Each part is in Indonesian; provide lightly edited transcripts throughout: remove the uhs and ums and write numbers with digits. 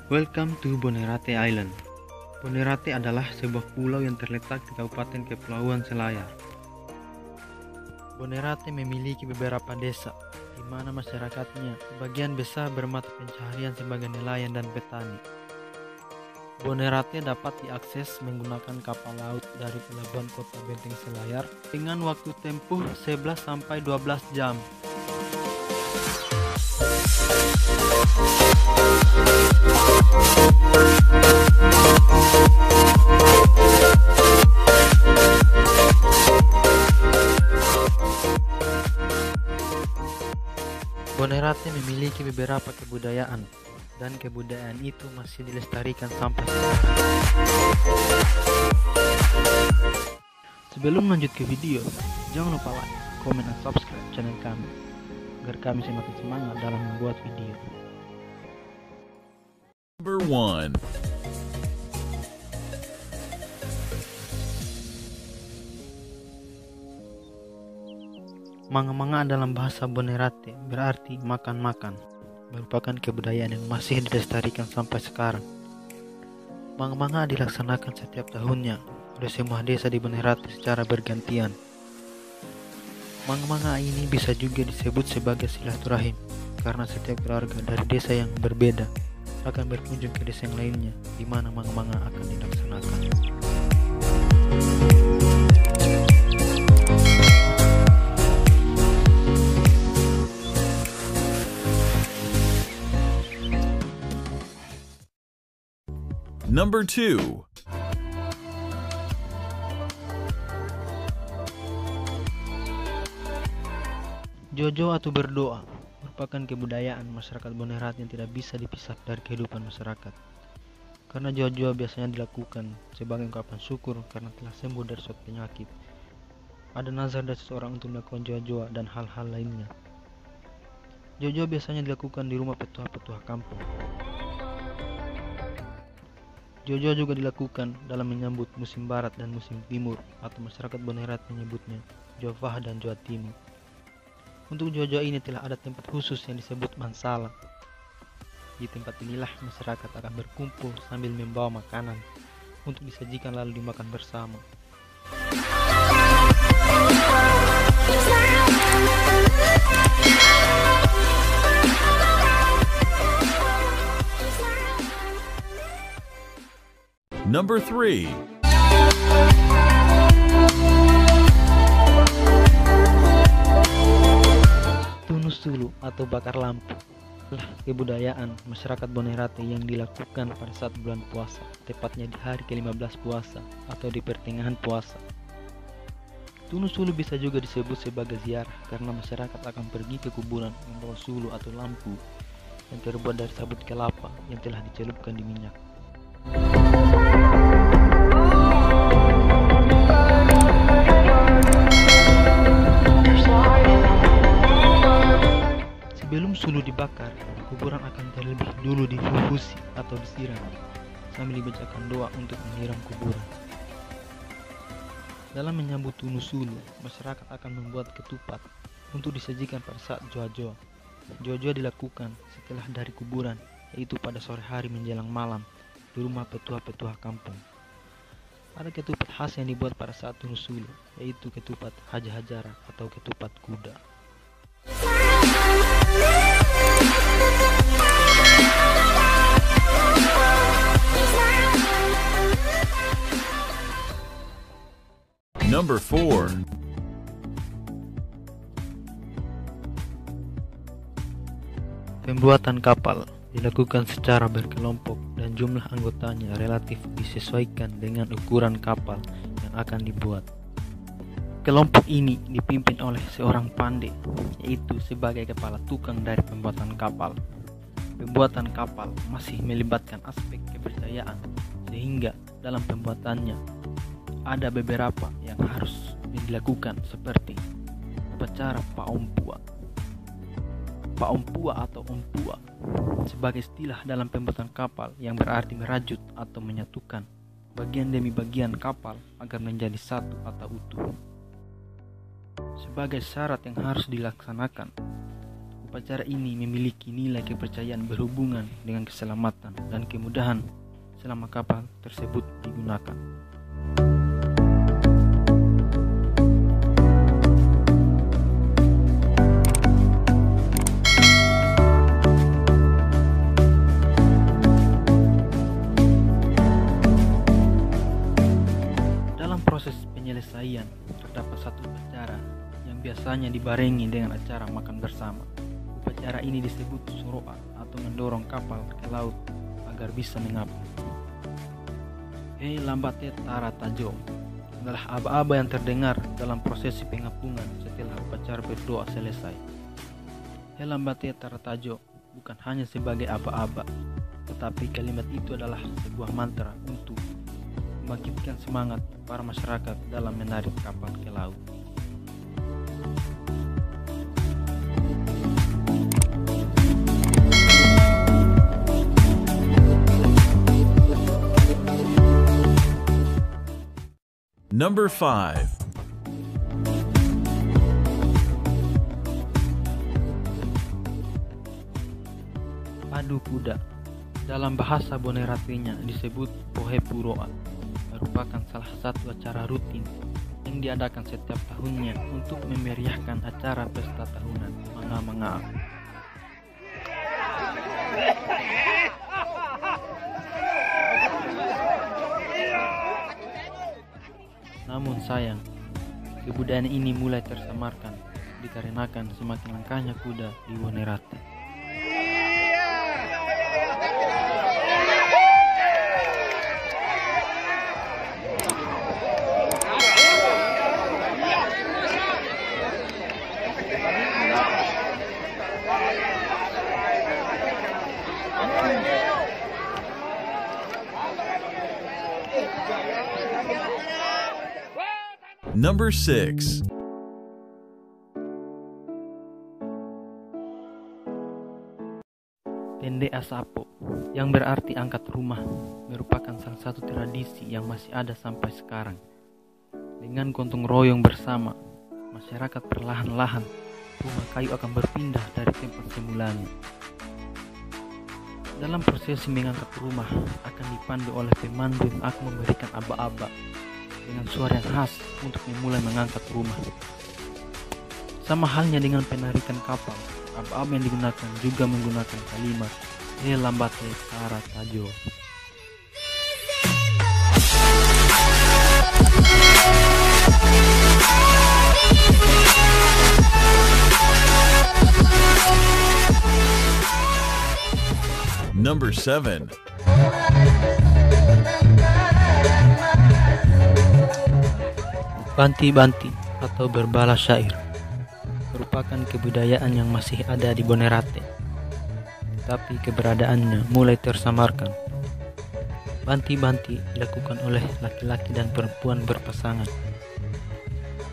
Welcome to Bonerate Island. Bonerate adalah sebuah pulau yang terletak di Kabupaten Kepulauan Selayar. Bonerate memiliki beberapa desa, di mana masyarakatnya sebagian besar bermata pencaharian sebagai nelayan dan petani. Bonerate dapat diakses menggunakan kapal laut dari pelabuhan Kota Benteng Selayar dengan waktu tempuh 11-12 jam. Bonerate memiliki beberapa kebudayaan, dan kebudayaan itu masih dilestarikan sampai sekarang. Sebelum lanjut ke video, jangan lupa like, komen, dan subscribe channel kami agar kami semakin semangat dalam membuat video. Number 1. Manga-manga dalam bahasa Bonerate berarti makan-makan, merupakan kebudayaan yang masih dilestarikan sampai sekarang. Manga-manga dilaksanakan setiap tahunnya oleh semua desa di Bonerate secara bergantian. Manga-manga ini bisa juga disebut sebagai silaturahim, karena setiap keluarga dari desa yang berbeda akan berkunjung ke desa yang lainnya, di mana manga-manga akan dilaksanakan. Number 2. Jojo atau berdoa merupakan kebudayaan masyarakat Bonerate yang tidak bisa dipisah dari kehidupan masyarakat. Karena jojo biasanya dilakukan sebagai ungkapan syukur karena telah sembuh dari suatu penyakit. Ada nazar dari seseorang untuk melakukan jojo dan hal-hal lainnya. Jojo biasanya dilakukan di rumah petua-petua kampung. Jojo juga dilakukan dalam menyambut musim barat dan musim timur, atau masyarakat Bonerate menyebutnya Jovah dan Jawa Timur. Untuk jojo ini telah ada tempat khusus yang disebut mansala. Di tempat inilah masyarakat akan berkumpul sambil membawa makanan untuk disajikan lalu dimakan bersama. Number 3. Tunusulu atau bakar lampu adalah kebudayaan masyarakat Bonerate yang dilakukan pada saat bulan puasa, tepatnya di hari ke-15 puasa atau di pertengahan puasa. Tunusulu bisa juga disebut sebagai ziarah karena masyarakat akan pergi ke kuburan membawa sulu atau lampu yang terbuat dari sabut kelapa yang telah dicelupkan di minyak. Sebelum sulu dibakar, kuburan akan terlebih dulu difufusi atau disiram sambil dibacakan doa untuk menyiram kuburan. Dalam menyambut tunusulu, masyarakat akan membuat ketupat untuk disajikan pada saat joa-joa. Joa-joa dilakukan setelah dari kuburan, yaitu pada sore hari menjelang malam di rumah petua-petua kampung. Ada ketupat khas yang dibuat pada saat tunusulu, yaitu ketupat haja-hajara atau ketupat kuda. Number 4. Pembuatan kapal dilakukan secara berkelompok dan jumlah anggotanya relatif disesuaikan dengan ukuran kapal yang akan dibuat. Kelompok ini dipimpin oleh seorang pandai, yaitu sebagai kepala tukang dari pembuatan kapal. Pembuatan kapal masih melibatkan aspek kepercayaan, sehingga dalam pembuatannya ada beberapa yang harus dilakukan seperti upacara paompua. Paompua atau ompua sebagai istilah dalam pembuatan kapal yang berarti merajut atau menyatukan bagian demi bagian kapal agar menjadi satu atau utuh. Sebagai syarat yang harus dilaksanakan, Upacara ini memiliki nilai kepercayaan berhubungan dengan keselamatan dan kemudahan selama kapal tersebut digunakan. Dalam proses penyelesaian, terdapat satu upacara yang biasanya dibarengi dengan acara makan bersama. Upacara ini disebut soroa atau mendorong kapal ke laut agar bisa mengapung. Hei lambate tara tajo adalah aba-aba yang terdengar dalam prosesi pengapungan setelah upacara berdoa selesai. Hei lambate tara tajo bukan hanya sebagai aba-aba, tetapi kalimat itu adalah sebuah mantra untuk membangkitkan semangat para masyarakat dalam menarik kapal ke laut. Number 5. Padu kuda. Dalam bahasa Boneratenya disebut Pohe Puroa, merupakan salah satu acara rutin yang diadakan setiap tahunnya untuk memeriahkan acara pesta tahunan Manga-Mangaa. Namun sayang, kebudayaan ini mulai tersamarkan dikarenakan semakin langkahnya kuda di Bonerate. Number 6. Pende Asapo, yang berarti angkat rumah, merupakan salah satu tradisi yang masih ada sampai sekarang. Dengan gotong royong bersama, masyarakat perlahan-lahan rumah kayu akan berpindah dari tempat semulanya. Dalam prosesi mengangkat rumah akan dipandu oleh pemandu yang akan memberikan aba-aba dengan suara yang khas untuk memulai mengangkat rumah. Sama halnya dengan penarikan kapal, aba-aba yang digunakan juga menggunakan kalimat "He lambate tara tajo". Number 7. Banti-banti atau berbalas syair merupakan kebudayaan yang masih ada di Bonerate, tapi keberadaannya mulai tersamarkan. Banti-banti dilakukan oleh laki-laki dan perempuan berpasangan.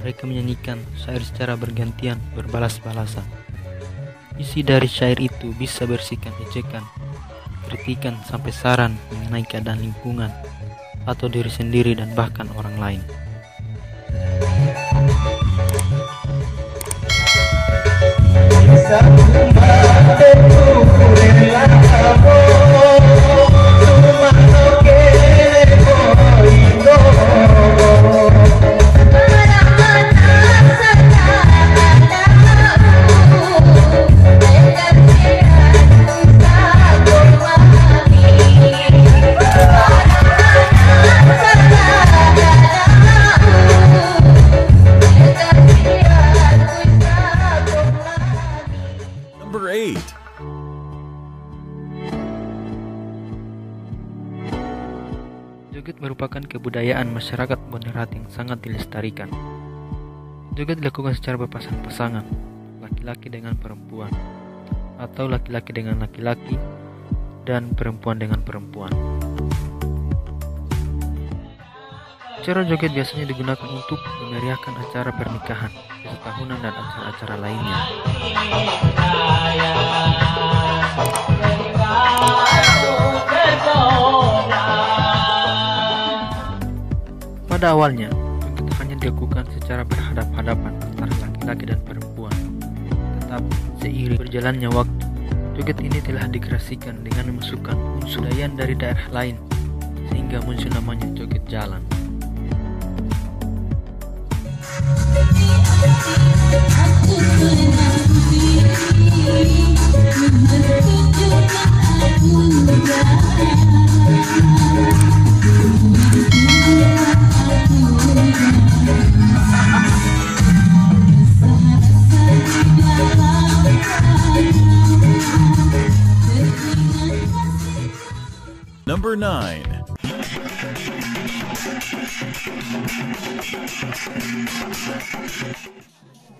Mereka menyanyikan syair secara bergantian berbalas-balasan. Isi dari syair itu bisa berisikan ejekan, kritikan sampai saran mengenai keadaan lingkungan atau diri sendiri dan bahkan orang lain. Number 8. Joget merupakan kebudayaan masyarakat Bonerate yang sangat dilestarikan. Joget dilakukan secara berpasang-pasangan, laki-laki dengan perempuan, atau laki-laki dengan laki-laki, dan perempuan dengan perempuan. Cara joget biasanya digunakan untuk memeriahkan acara pernikahan, pesta tahunan, dan acara-acara lainnya. Pada awalnya, joget hanya dilakukan secara berhadap-hadapan antara laki-laki dan perempuan. Tapi seiring berjalannya waktu, joget ini telah dikreasikan dengan memasukkan unsur dayan dari daerah lain, sehingga muncul namanya joget jalan. Number 9.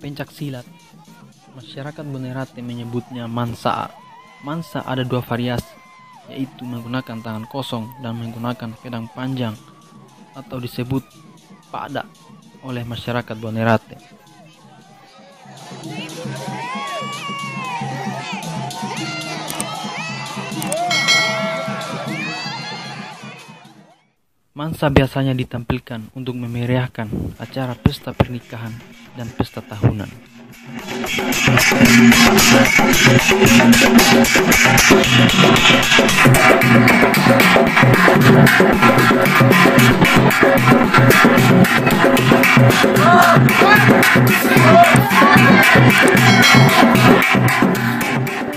Pencak silat. Masyarakat Bonerate menyebutnya mansa. Mansa ada dua variasi, yaitu menggunakan tangan kosong dan menggunakan pedang panjang, atau disebut pada oleh masyarakat Bonerate. Mansa biasanya ditampilkan untuk memeriahkan acara pesta pernikahan dan pesta tahunan.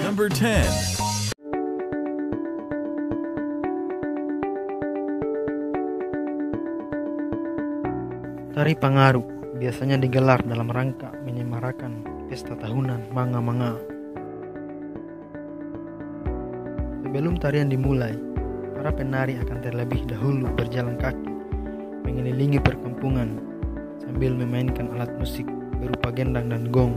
Number 10. Tari Pangaru biasanya digelar dalam rangka menyemarakan pesta tahunan manga-manga. Sebelum tarian dimulai, para penari akan terlebih dahulu berjalan kaki mengelilingi perkampungan sambil memainkan alat musik berupa gendang dan gong.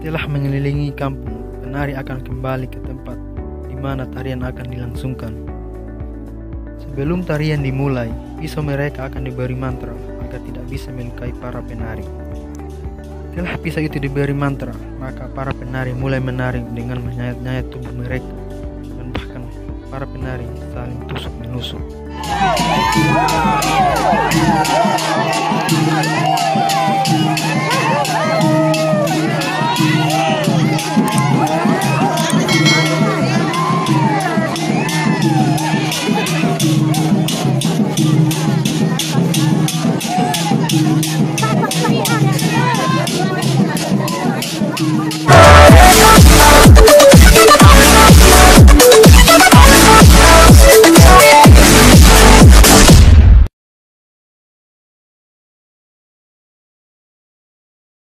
Setelah mengelilingi kampung, penari akan kembali ke tempat di mana tarian akan dilangsungkan. Sebelum tarian dimulai, pisau mereka akan diberi mantra agar tidak bisa melukai para penari. Setelah pisau itu diberi mantra, maka para penari mulai menari dengan menyayat-nyayat tubuh mereka, dan bahkan para penari saling tusuk-menusuk.